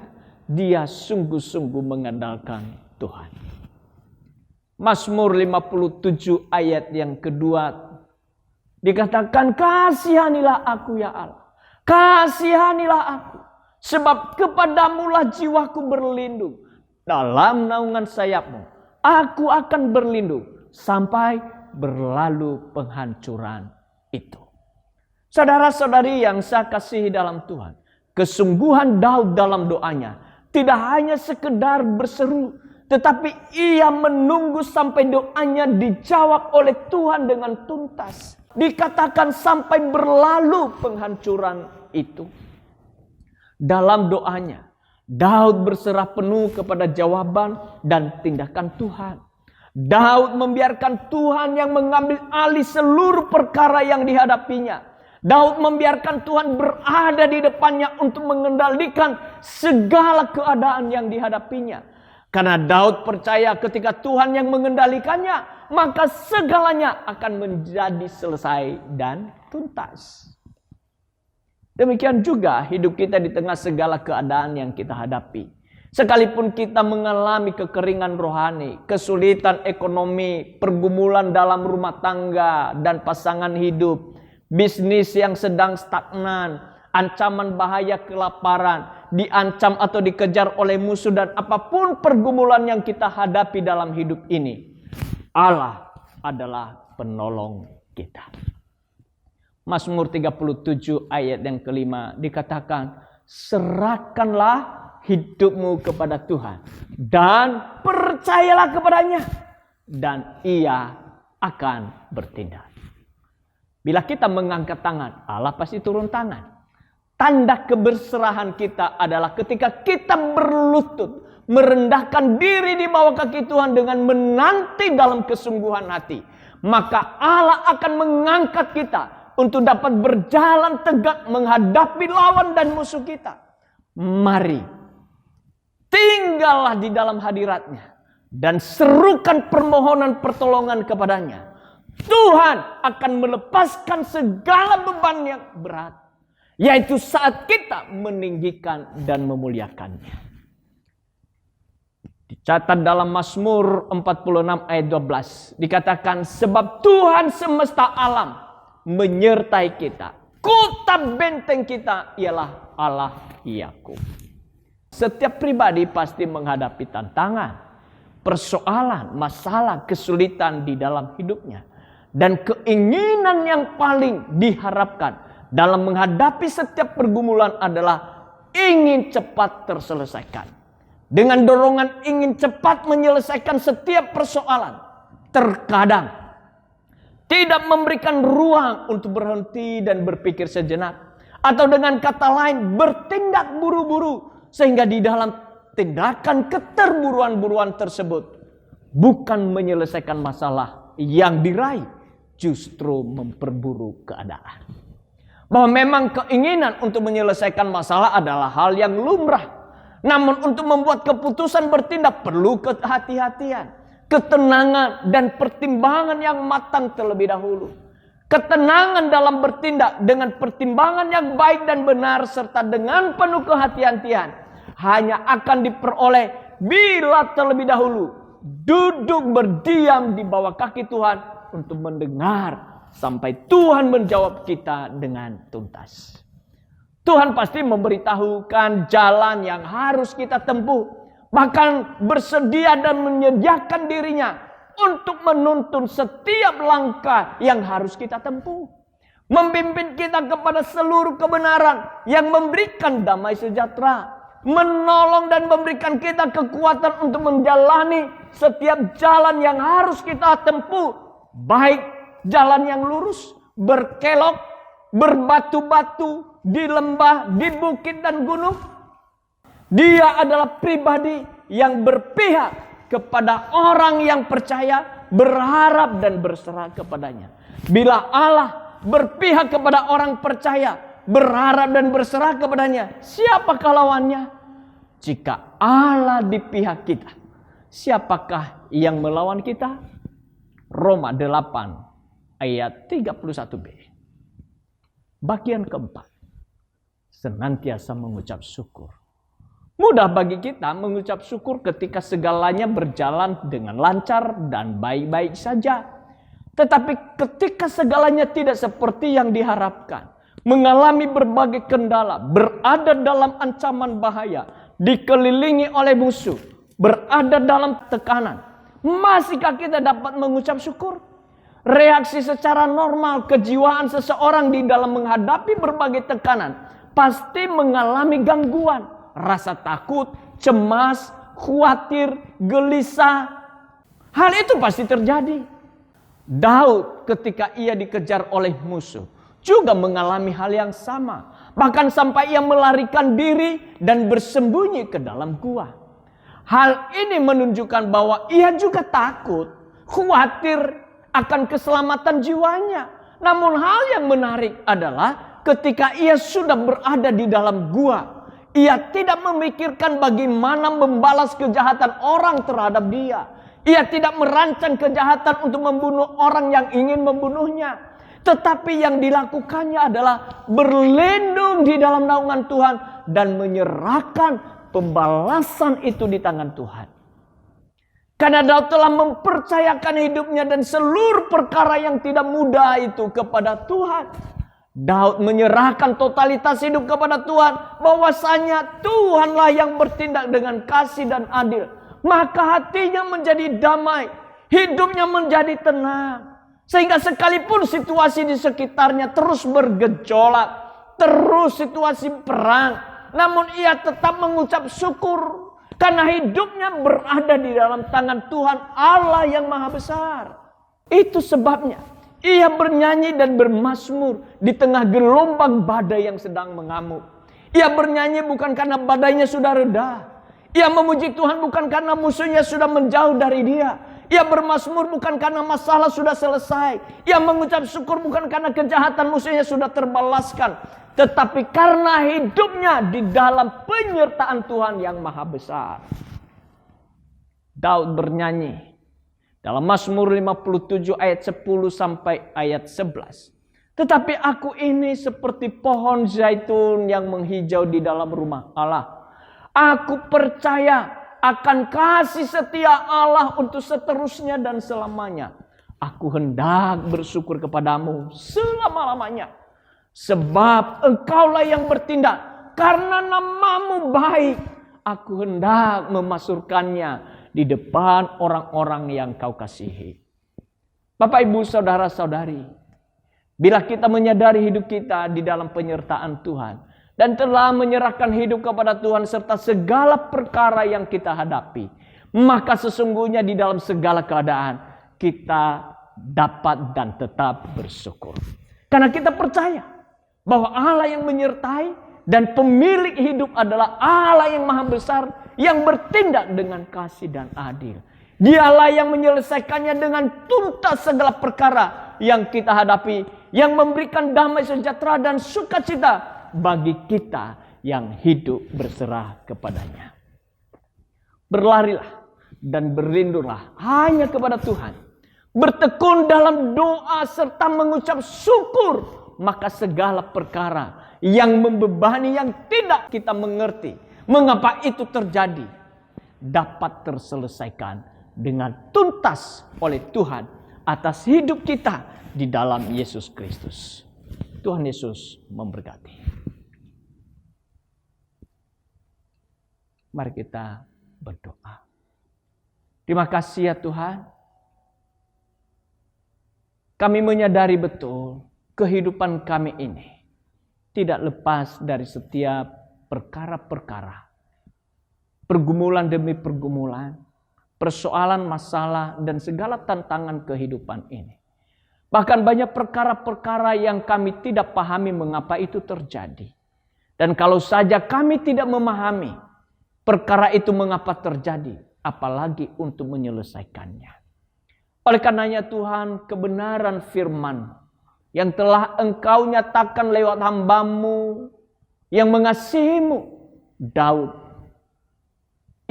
[SPEAKER 4] dia sungguh-sungguh mengandalkan Tuhan. Mazmur 57 ayat yang kedua dikatakan, kasihanilah aku ya Allah, kasihanilah aku, sebab kepadamulah jiwaku berlindung. Dalam naungan sayapmu aku akan berlindung sampai berlalu penghancuran itu. Saudara-saudari yang saya kasihi dalam Tuhan, kesungguhan Daud dalam doanya tidak hanya sekedar berseru, tetapi ia menunggu sampai doanya dijawab oleh Tuhan dengan tuntas. Dikatakan sampai berlalu penghancuran itu. Dalam doanya, Daud berserah penuh kepada jawaban dan tindakan Tuhan. Daud membiarkan Tuhan yang mengambil alih seluruh perkara yang dihadapinya. Daud membiarkan Tuhan berada di depannya untuk mengendalikan segala keadaan yang dihadapinya. Karena Daud percaya ketika Tuhan yang mengendalikannya, maka segalanya akan menjadi selesai dan tuntas. Demikian juga hidup kita di tengah segala keadaan yang kita hadapi. Sekalipun kita mengalami kekeringan rohani, kesulitan ekonomi, pergumulan dalam rumah tangga dan pasangan hidup, bisnis yang sedang stagnan, ancaman bahaya kelaparan, diancam atau dikejar oleh musuh, dan apapun pergumulan yang kita hadapi dalam hidup ini, Allah adalah penolong kita. Mazmur 37 ayat yang kelima dikatakan, serahkanlah hidupmu kepada Tuhan dan percayalah kepadanya, dan Ia akan bertindak. Bila kita mengangkat tangan, Allah pasti turun tangan. Tanda keberserahan kita adalah ketika kita berlutut, merendahkan diri di bawah kaki Tuhan dengan menanti dalam kesungguhan hati. Maka Allah akan mengangkat kita untuk dapat berjalan tegak menghadapi lawan dan musuh kita. Mari, tinggallah di dalam hadirat-Nya dan serukan permohonan pertolongan kepadanya. Tuhan akan melepaskan segala beban yang berat, yaitu saat kita meninggikan dan memuliakannya. Dicatat dalam Mazmur 46 ayat 12. Dikatakan, sebab Tuhan semesta alam menyertai kita. Kota benteng kita ialah Allah Yakub. Setiap pribadi pasti menghadapi tantangan, persoalan, masalah, kesulitan di dalam hidupnya. Dan keinginan yang paling diharapkan dalam menghadapi setiap pergumulan adalah ingin cepat terselesaikan. Dengan dorongan ingin cepat menyelesaikan setiap persoalan, terkadang tidak memberikan ruang untuk berhenti dan berpikir sejenak. Atau dengan kata lain, bertindak buru-buru. Sehingga di dalam tindakan keterburuan-buruan tersebut, bukan menyelesaikan masalah yang diraih, justru memperburuk keadaan. Bahwa memang keinginan untuk menyelesaikan masalah adalah hal yang lumrah. Namun untuk membuat keputusan bertindak perlu kehati-hatian, ketenangan dan pertimbangan yang matang terlebih dahulu. Ketenangan dalam bertindak dengan pertimbangan yang baik dan benar serta dengan penuh kehati-hatian hanya akan diperoleh bila terlebih dahulu duduk berdiam di bawah kaki Tuhan untuk mendengar sampai Tuhan menjawab kita dengan tuntas. Tuhan pasti memberitahukan jalan yang harus kita tempuh, bahkan bersedia dan menyediakan dirinya untuk menuntun setiap langkah yang harus kita tempuh. Membimbing kita kepada seluruh kebenaran yang memberikan damai sejahtera. Menolong dan memberikan kita kekuatan untuk menjalani setiap jalan yang harus kita tempuh. Baik jalan yang lurus, berkelok, berbatu-batu, di lembah, di bukit dan gunung. Dia adalah pribadi yang berpihak kepada orang yang percaya, berharap dan berserah kepadanya. Bila Allah berpihak kepada orang percaya, berharap dan berserah kepadanya, siapakah lawannya? Jika Allah di pihak kita, siapakah yang melawan kita? Roma 8 ayat 31b. Bagian keempat, senantiasa mengucap syukur. Mudah bagi kita mengucap syukur ketika segalanya berjalan dengan lancar dan baik-baik saja. Tetapi ketika segalanya tidak seperti yang diharapkan, mengalami berbagai kendala, berada dalam ancaman bahaya, dikelilingi oleh musuh, berada dalam tekanan, masihkah kita dapat mengucap syukur? Reaksi secara normal kejiwaan seseorang di dalam menghadapi berbagai tekanan pasti mengalami gangguan, rasa takut, cemas, khawatir, gelisah. Hal itu pasti terjadi. Daud ketika ia dikejar oleh musuh juga mengalami hal yang sama. Bahkan sampai ia melarikan diri dan bersembunyi ke dalam gua. Hal ini menunjukkan bahwa ia juga takut, khawatir akan keselamatan jiwanya. Namun hal yang menarik adalah ketika ia sudah berada di dalam gua, ia tidak memikirkan bagaimana membalas kejahatan orang terhadap dia. Ia tidak merancang kejahatan untuk membunuh orang yang ingin membunuhnya. Tetapi yang dilakukannya adalah berlindung di dalam naungan Tuhan dan menyerahkan pembalasan itu di tangan Tuhan. Karena Daud telah mempercayakan hidupnya dan seluruh perkara yang tidak mudah itu kepada Tuhan. Daud menyerahkan totalitas hidup kepada Tuhan. Bahwasanya Tuhanlah yang bertindak dengan kasih dan adil. Maka hatinya menjadi damai. Hidupnya menjadi tenang. Sehingga sekalipun situasi di sekitarnya terus bergejolak. Terus situasi perang. Namun ia tetap mengucap syukur. Karena hidupnya berada di dalam tangan Tuhan Allah yang Maha Besar. Itu sebabnya ia bernyanyi dan bermazmur di tengah gelombang badai yang sedang mengamuk. Ia bernyanyi bukan karena badainya sudah reda. Ia memuji Tuhan bukan karena musuhnya sudah menjauh dari dia. Ia bermazmur bukan karena masalah sudah selesai. Ia mengucap syukur bukan karena kejahatan musuhnya sudah terbalaskan. Tetapi karena hidupnya di dalam penyertaan Tuhan yang Maha Besar. Daud bernyanyi dalam Mazmur 57 ayat 10 sampai ayat 11. Tetapi aku ini seperti pohon zaitun yang menghijau di dalam rumah Allah. Aku percaya akan kasih setia Allah untuk seterusnya dan selamanya. Aku hendak bersyukur kepadamu selama-lamanya. Sebab engkaulah yang bertindak. Karena namamu baik. Aku hendak memasukkannya di depan orang-orang yang kau kasihi. Bapak, ibu, saudara-saudari. Bila kita menyadari hidup kita di dalam penyertaan Tuhan. Dan telah menyerahkan hidup kepada Tuhan serta segala perkara yang kita hadapi. Maka sesungguhnya di dalam segala keadaan kita dapat dan tetap bersyukur. Karena kita percaya bahwa Allah yang menyertai dan pemilik hidup adalah Allah yang Maha Besar yang bertindak dengan kasih dan adil. Dialah yang menyelesaikannya dengan tuntas segala perkara yang kita hadapi, yang memberikan damai sejahtera dan sukacita bagi kita yang hidup berserah kepadanya. Berlarilah dan berlindunglah hanya kepada Tuhan. Bertekun dalam doa serta mengucap syukur. Maka segala perkara yang membebani, yang tidak kita mengerti mengapa itu terjadi, dapat terselesaikan dengan tuntas oleh Tuhan atas hidup kita di dalam Yesus Kristus. Tuhan Yesus memberkati. Mari kita berdoa. Terima kasih ya Tuhan. Kami menyadari betul kehidupan kami ini tidak lepas dari setiap perkara-perkara. Pergumulan demi pergumulan, persoalan, masalah, dan segala tantangan kehidupan ini. Bahkan banyak perkara-perkara yang kami tidak pahami mengapa itu terjadi. Dan kalau saja kami tidak memahami perkara itu mengapa terjadi, apalagi untuk menyelesaikannya. Oleh karenanya Tuhan, kebenaran firman yang telah Engkau nyatakan lewat hamba-Mu yang mengasihi-Mu, Daud.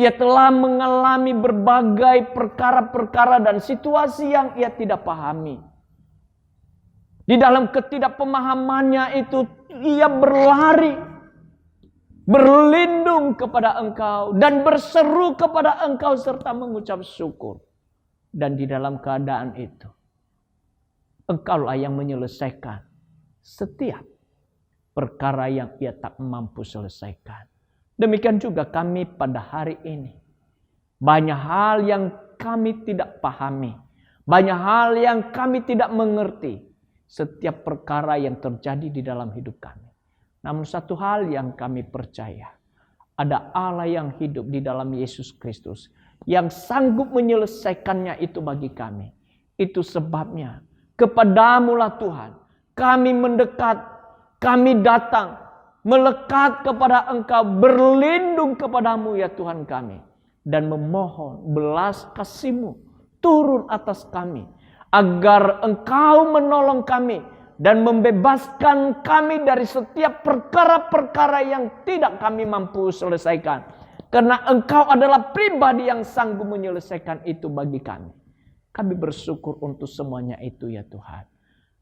[SPEAKER 4] Ia telah mengalami berbagai perkara-perkara dan situasi yang ia tidak pahami. Di dalam ketidakpemahamannya itu ia berlari, berlindung kepada Engkau dan berseru kepada Engkau serta mengucap syukur. Dan di dalam keadaan itu Engkaulah yang menyelesaikan setiap perkara yang ia tak mampu selesaikan. Demikian juga kami pada hari ini. Banyak hal yang kami tidak pahami. Banyak hal yang kami tidak mengerti. Setiap perkara yang terjadi di dalam hidup kami. Namun satu hal yang kami percaya. Ada Allah yang hidup di dalam Yesus Kristus. Yang sanggup menyelesaikannya itu bagi kami. Itu sebabnya kepadamu-lah Tuhan, kami mendekat, kami datang, melekat kepada Engkau, berlindung kepadamu ya Tuhan kami, dan memohon belas kasih-Mu turun atas kami, agar Engkau menolong kami dan membebaskan kami dari setiap perkara-perkara yang tidak kami mampu selesaikan. Karena Engkau adalah pribadi yang sanggup menyelesaikan itu bagi kami. Kami bersyukur untuk semuanya itu ya Tuhan.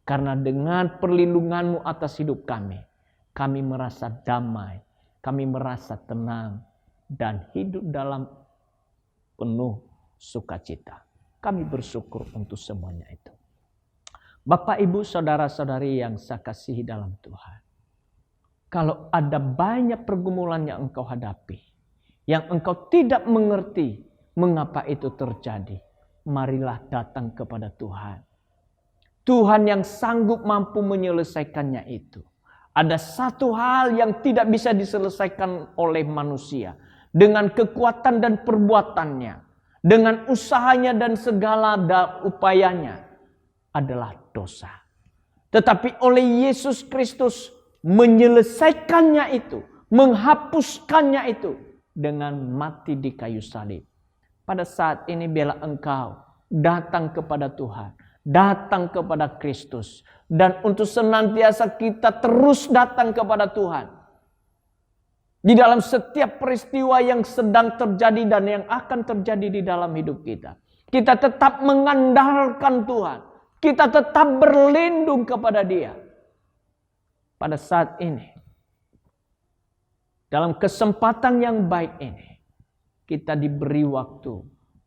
[SPEAKER 4] Karena dengan perlindungan-Mu atas hidup kami merasa damai, kami merasa tenang, dan hidup dalam penuh sukacita. Kami bersyukur untuk semuanya itu. Bapak, Ibu, saudara-saudari yang saya kasihi dalam Tuhan. Kalau ada banyak pergumulan yang engkau hadapi, yang engkau tidak mengerti mengapa itu terjadi, marilah datang kepada Tuhan. Tuhan yang sanggup mampu menyelesaikannya itu. Ada satu hal yang tidak bisa diselesaikan oleh manusia dengan kekuatan dan perbuatannya, dengan usahanya dan segala upayanya, adalah dosa. Tetapi oleh Yesus Kristus menyelesaikannya itu, menghapuskannya itu dengan mati di kayu salib. Pada saat ini biarlah engkau datang kepada Tuhan, datang kepada Kristus, dan untuk senantiasa kita terus datang kepada Tuhan. Di dalam setiap peristiwa yang sedang terjadi dan yang akan terjadi di dalam hidup kita. Kita tetap mengandalkan Tuhan. Kita tetap berlindung kepada Dia. Pada saat ini, dalam kesempatan yang baik ini, kita diberi waktu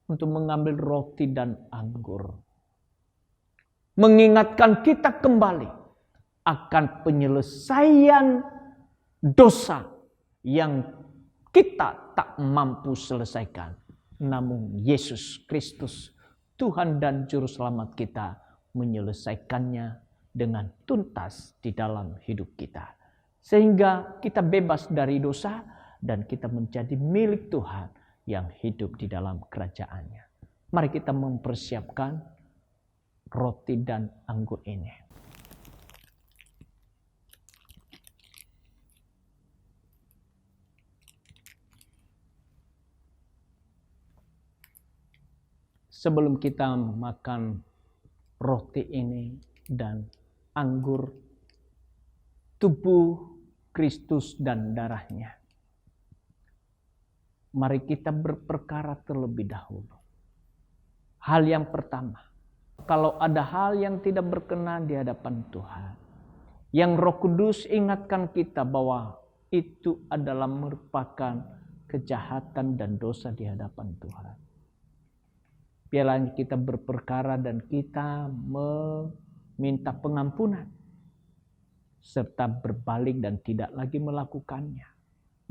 [SPEAKER 4] untuk mengambil roti dan anggur. Mengingatkan kita kembali akan penyelesaian dosa yang kita tak mampu selesaikan. Namun Yesus Kristus, Tuhan dan Juru Selamat kita, menyelesaikannya dengan tuntas di dalam hidup kita. Sehingga kita bebas dari dosa dan kita menjadi milik Tuhan yang hidup di dalam kerajaan-Nya. Mari kita mempersiapkan roti dan anggur ini. Sebelum kita makan roti ini dan anggur, tubuh Kristus dan darah-Nya, mari kita berperkara terlebih dahulu. Hal yang pertama, kalau ada hal yang tidak berkenan di hadapan Tuhan, yang Roh Kudus ingatkan kita bahwa itu adalah merupakan kejahatan dan dosa di hadapan Tuhan. Biarlah kita berperkara dan kita meminta pengampunan, serta berbalik dan tidak lagi melakukannya.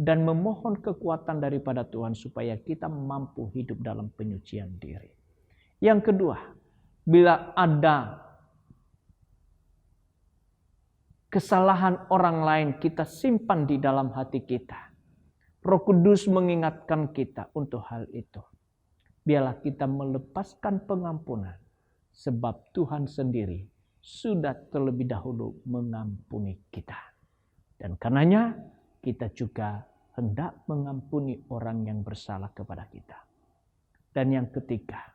[SPEAKER 4] Dan memohon kekuatan daripada Tuhan supaya kita mampu hidup dalam penyucian diri. Yang kedua, bila ada kesalahan orang lain, kita simpan di dalam hati kita. Roh Kudus mengingatkan kita untuk hal itu. Biarlah kita melepaskan pengampunan, sebab Tuhan sendiri sudah terlebih dahulu mengampuni kita. Dan karenanya kita juga hendak mengampuni orang yang bersalah kepada kita. Dan yang ketiga,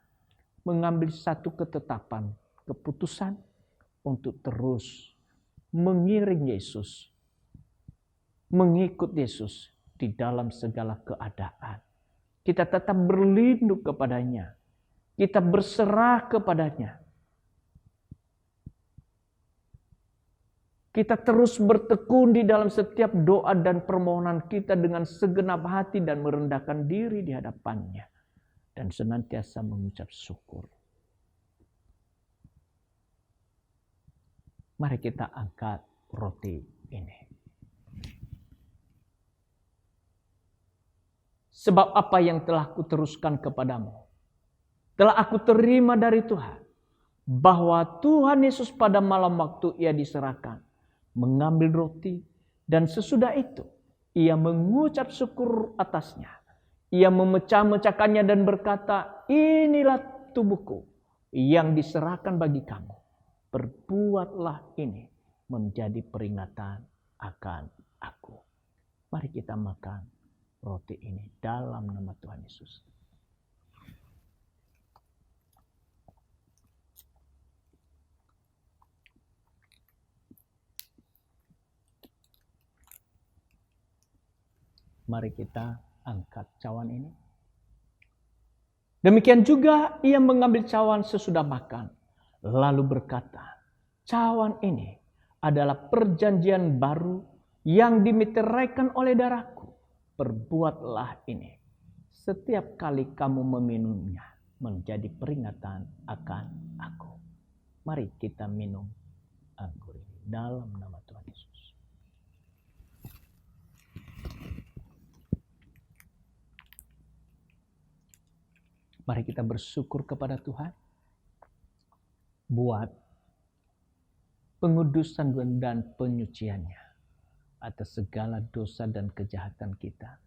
[SPEAKER 4] mengambil satu ketetapan, keputusan untuk terus mengiring Yesus, mengikut Yesus di dalam segala keadaan. Kita tetap berlindung kepadanya, kita berserah kepadanya. Kita terus bertekun di dalam setiap doa dan permohonan kita dengan segenap hati dan merendahkan diri di hadapannya. Dan senantiasa mengucap syukur. Mari kita angkat roti ini. Sebab apa yang telah kuteruskan kepadamu, telah aku terima dari Tuhan. Bahwa Tuhan Yesus pada malam waktu Ia diserahkan, mengambil roti, dan sesudah itu Ia mengucap syukur atasnya. Ia memecah-mecahkannya dan berkata, inilah tubuhku yang diserahkan bagi kamu. Perbuatlah ini menjadi peringatan akan aku. Mari kita makan roti ini dalam nama Tuhan Yesus. Mari kita angkat cawan ini. Demikian juga ia mengambil cawan sesudah makan, lalu berkata, cawan ini adalah perjanjian baru yang dimeteraikan oleh darahku. Perbuatlah ini setiap kali kamu meminumnya menjadi peringatan akan aku. Mari kita minum anggur ini dalam nama Tuhan Yesus. Mari kita bersyukur kepada Tuhan buat pengudusan dan penyuciannya atas segala dosa dan kejahatan kita.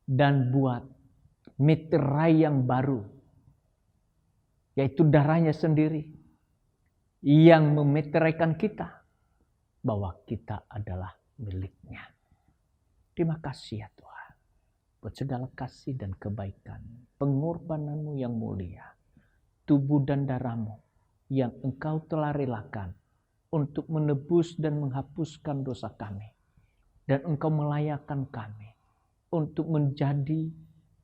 [SPEAKER 4] Dan buat meterai yang baru, yaitu darahnya sendiri yang memeteraikan kita bahwa kita adalah miliknya. Terima kasih ya Tuhan buat segala kasih dan kebaikan, pengorbananmu yang mulia, tubuh dan darahmu yang engkau telah relakan untuk menebus dan menghapuskan dosa kami. Dan engkau melayakkan kami untuk menjadi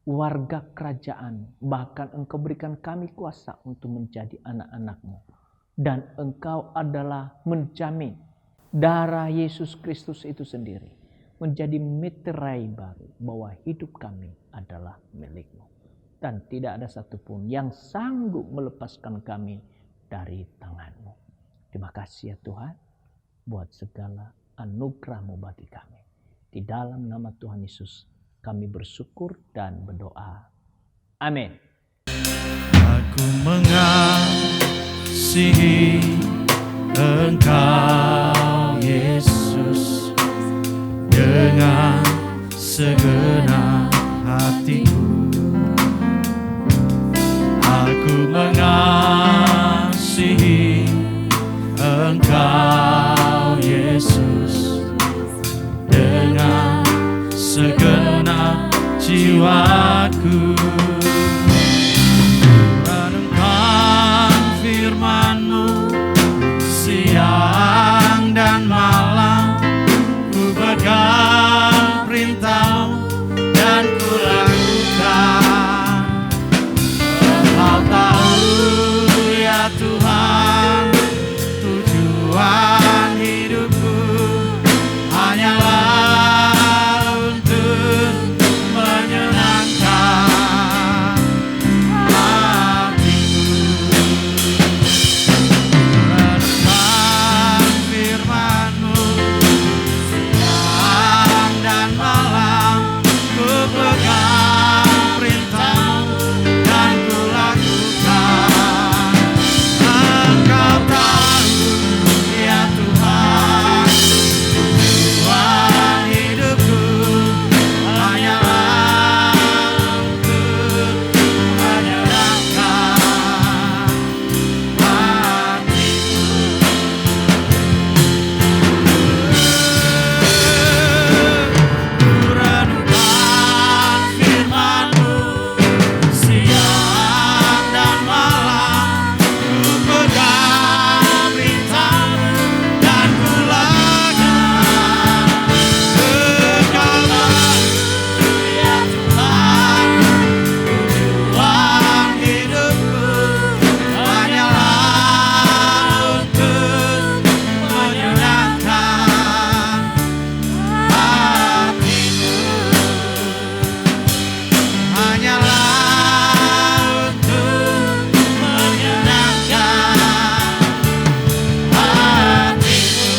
[SPEAKER 4] warga kerajaan. Bahkan engkau berikan kami kuasa untuk menjadi anak-anak-Mu. Dan engkau adalah menjamin darah Yesus Kristus itu sendiri menjadi meterai baru bahwa hidup kami adalah milik-Mu. Dan tidak ada satupun yang sanggup melepaskan kami dari tangan-Mu. Terima kasih ya Tuhan buat segala anugerah-Mu bagi kami. Di dalam nama Tuhan Yesus kami bersyukur dan berdoa. Amin.
[SPEAKER 2] Aku mengasihi Engkau Yesus dengan segenap hatiku. Aku mengasihi Engkau Yesus dengan segenap jiwaku. Renungkan firman-Mu siang dan malam, ku pegang perintah-Mu dan ku lakukan. Engkau tahu ya Tuhan, tujuan hidupku hanyalah untuk menyenangkan hatimu. Renungkan firman-Mu siang dan malam, ku pegang perintah-Mu dan ku lakukan. Engkau tahu ya Tuhan, tujuan hidupku hanyalah untuk menyenangkan hatimu. Ku renungkan firman-Mu siang dan malam, ku pegang perintah-Mu dan ku lakukan. Engkau tahu ya Tuhan, tujuan hidupku hanyalah untuk menyenangkan hatimu. Hanyalah untuk menyenangkan hatimu.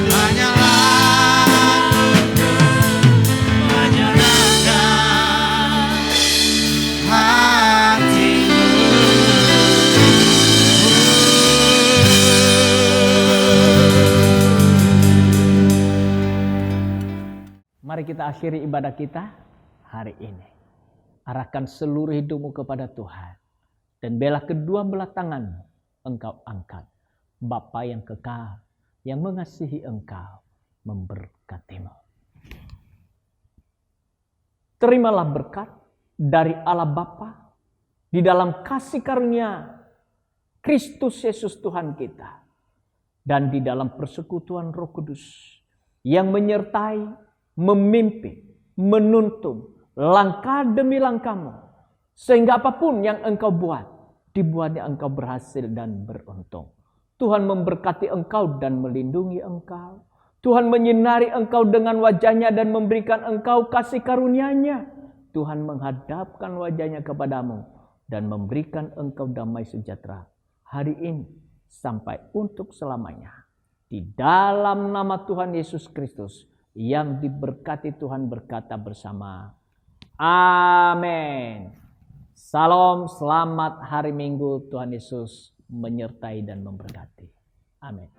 [SPEAKER 2] Hanyalah untuk menyenangkan hatimu.
[SPEAKER 4] Mari kita akhiri ibadah kita hari ini. Arahkan seluruh hidupmu kepada Tuhan. Dan belah kedua belah tanganmu engkau angkat. Bapa yang kekal, yang mengasihi engkau, memberkatimu. Terimalah berkat dari Allah Bapa di dalam kasih karunia Kristus Yesus Tuhan kita, dan di dalam persekutuan Roh Kudus yang menyertai, memimpin, menuntun langkah demi langkahmu, sehingga apapun yang engkau buat, dibuatnya engkau berhasil dan beruntung. Tuhan memberkati engkau dan melindungi engkau. Tuhan menyinari engkau dengan wajahnya dan memberikan engkau kasih karunia-Nya. Tuhan menghadapkan wajahnya kepadamu dan memberikan engkau damai sejahtera hari ini sampai untuk selamanya. Di dalam nama Tuhan Yesus Kristus yang diberkati Tuhan berkata bersama, amin. Salam, selamat hari Minggu. Tuhan Yesus menyertai dan memberkati. Amin.